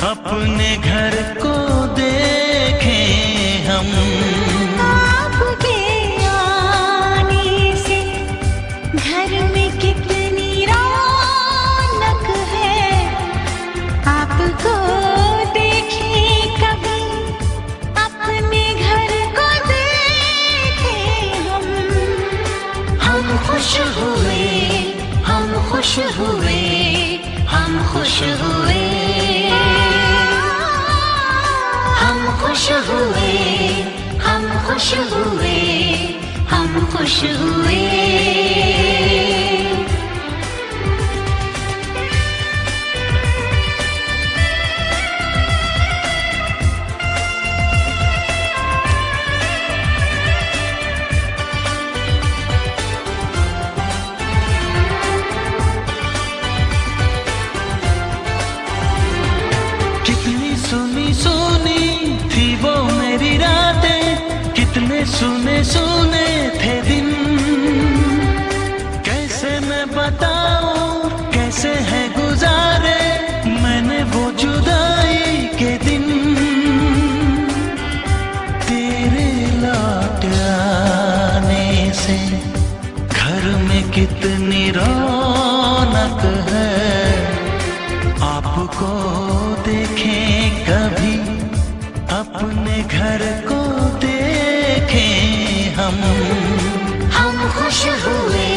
अपने घर को देखें हम। आपके आने से घर में कितनी रौनक है, आपको देखें कभी अपने घर को देखें हम। हम खुश हुए, हम खुश हुए, हम खुश हुए, हम खुश हुए, हम खुश हुए, हम खुश हुए। कितनी सुनी सुनी थी वो मेरी रातें, कितने सुने सुने थे दिन। कैसे मैं बताऊं कैसे है गुजारे मैंने वो जुदाई के दिन। तेरे लौट आने से घर में कितनी रौनक है, आपको देखें कभी अपने घर को देखें हम। हम खुश हुए,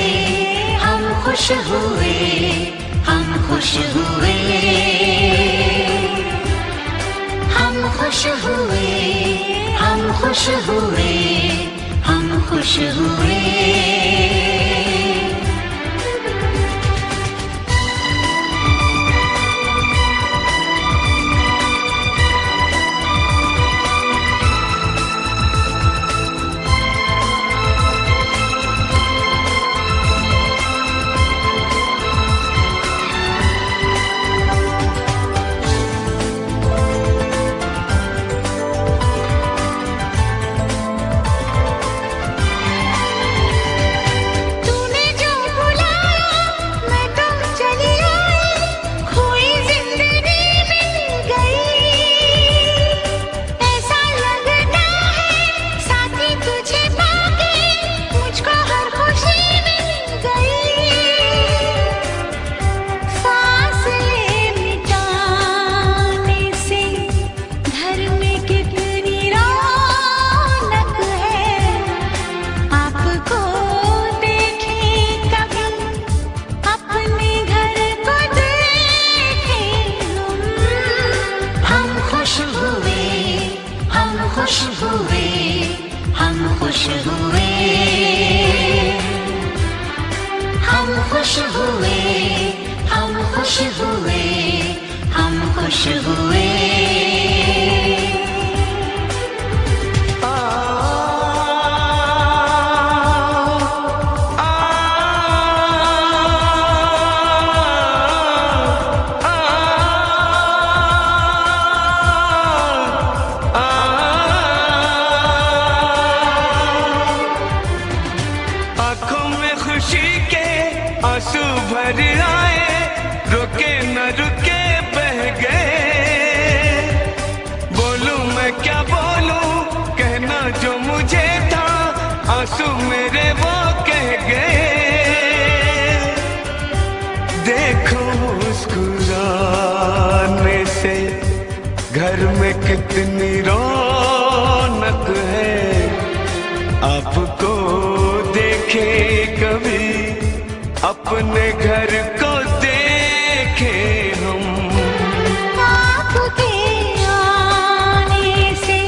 हम खुश हुए, हम खुश हुए। खुश हुए, हम खुश हुए, हम खुश हुए। कितनी रौनक है, आपको देखे कभी अपने घर को देखे हम। आपके आने से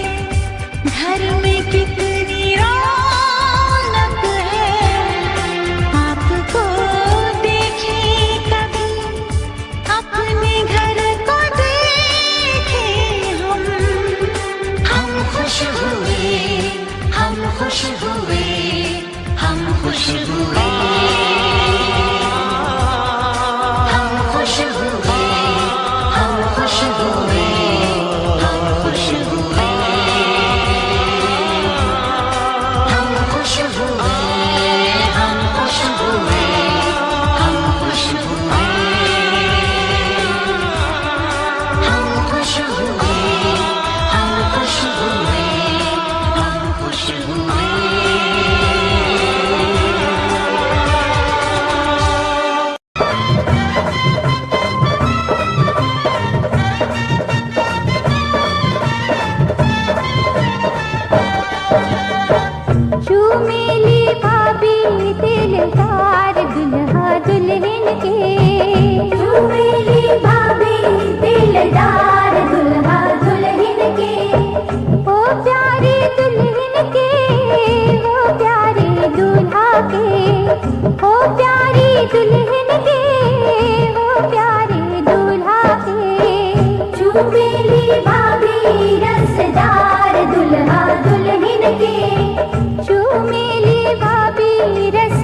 घर में कितनी रौनक है, आपको देखे कभी अपने घर को देखे हम। हम खुश हुए, हम खुश हुए, हम खुश हुए। हम खुश हुए, हम खुश हुए, हम खुश हुए। हम खुश हुए, हम खुश हुए, हम खुश हुए। हम खुश हुए, हम खुश हुए, हम खुश हुए। चूमेली भाभी दिलदार दुल्हा दुल्हन के। चूमेली भाभी दिलदार दुल्हा दुल्हन के। ओ प्यारे दुल्हन के, ओ प्यारे दूल्हा के। ओ प्यारी दुल्हन के, ओ प्यारे दूल्हा के। चूमेली भाभी रसदार दुल्हा दुल्हन के। चूमेली भाभी रस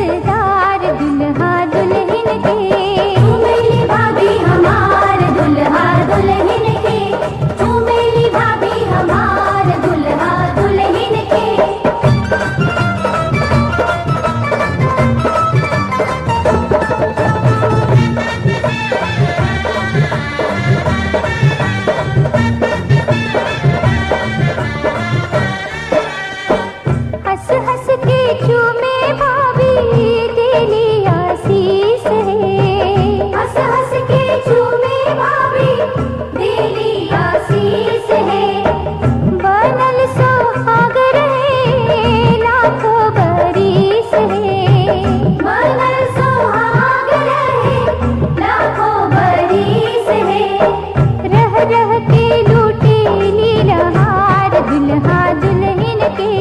के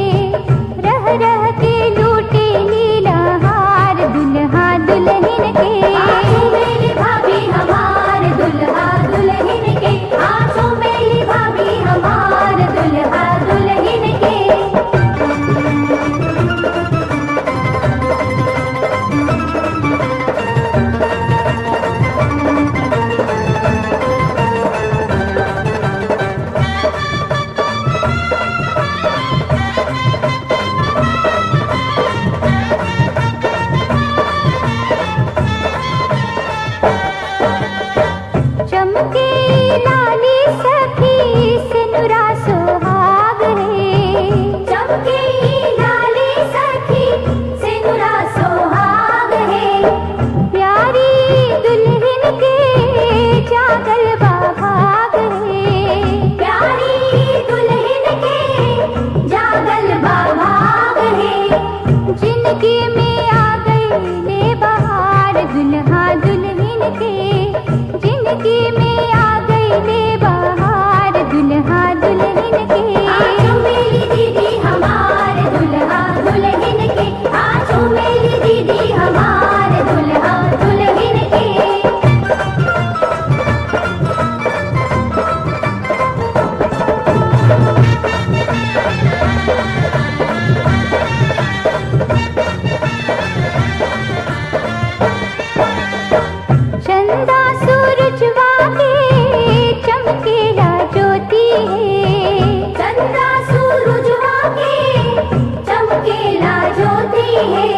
रह रह के लूटे लीला हार दुल्हा दुल्हन के। मेरी भाभी हमार दुल्हा दुल्हन के, आंसू मेरी भाभी हमार दुल्हा दुल्हन के। चमके लाली सखी सिनुरा सुहाग है। चमके लाली सखी सिनुरा सुहाग है। प्यारी दुल्हन के जागल बाभाग है। प्यारी दुल्हन के जागल बाभाग है। जिंदगी में आ गई ले बहार दुल्हा दुल्हन के। जिंदगी में आ गई ले बहार दुल्हा दुल्हन के। आंसू मेरी दीदी हमार दुल्हा दुल्हन के, आंसू मेरी दीदी हमार दुल्हा दुल्हन के। चंदा सूरजवा के चमकेला ज्योति है। चंदा सूरजवा के चमकेला ज्योति है।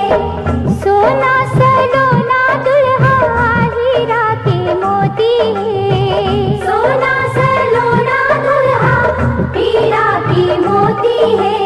सोना सलोना दुल्हा हीरा के मोती है। सोना सलोना दुल्हा हीरा की मोती है।